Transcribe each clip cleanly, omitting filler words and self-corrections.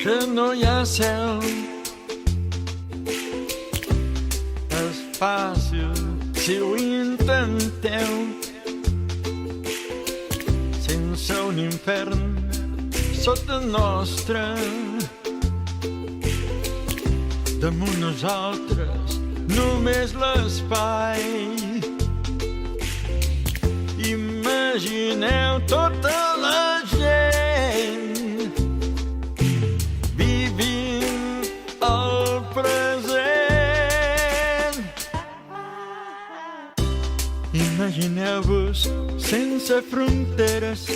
que no hi ha cel. És fàcil si ho intenteu, sense un infern sota nostre. Damunt nosaltres només l'espai. Imagineu tota la gent vivint el present. Imagineu-vos sense fronteres.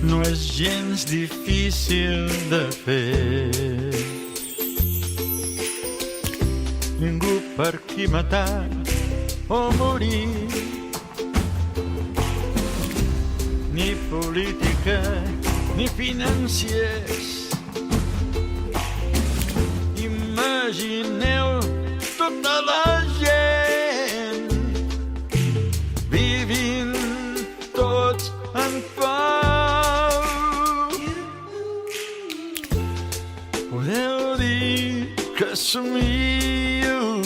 No és gens difícil de fer. Ningú per qui matar o morir, ni política ni financiers. Imagineu tota la gent vivint tots en pau. Podeu dir que somio,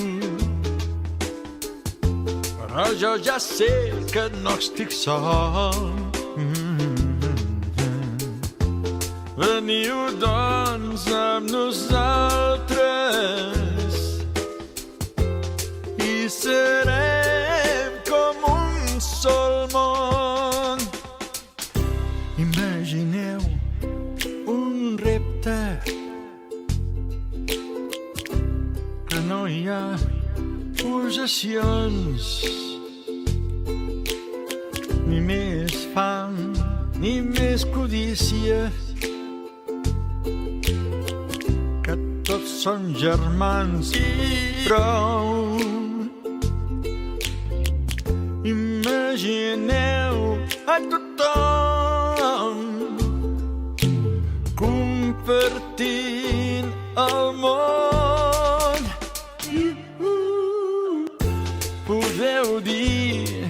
però jo ja sé que no estic sol. Veniu, doncs, amb nosaltres i serem com un sol món. Imagineu un repte, que no hi ha possessions, ni més fam, ni més codícia, que tots són germans i prou. Imagineu a tothom compartint el món. Podeu dir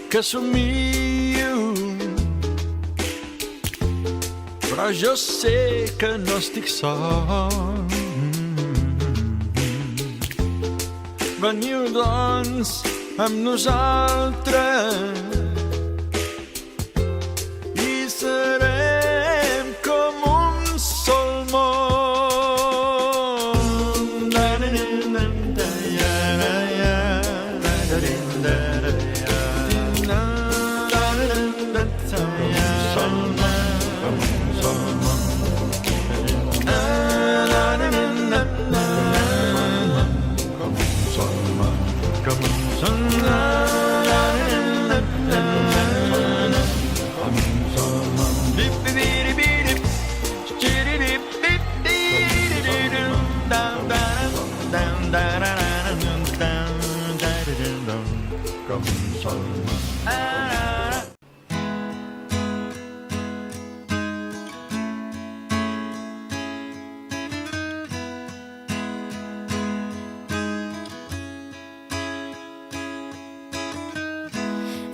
que somio, però jo sé que no estic sol. Veniu, doncs, amb nosaltres i serem com un sol món.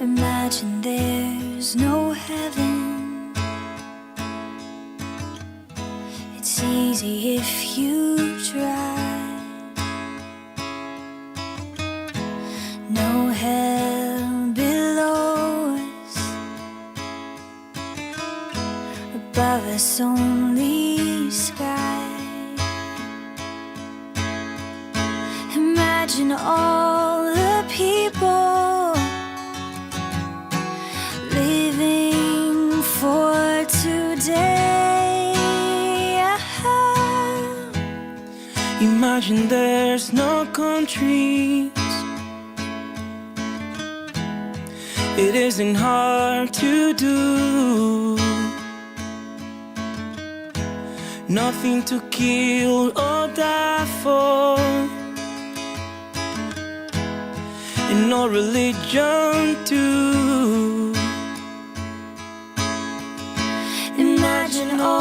Imagine there's no heaven. It's easy if you try. No hell below us, above us only sky. Imagine all the people living for today. Imagine there's no countries. It isn't hard to do. Nothing to kill or die for, and no religion too. Imagine all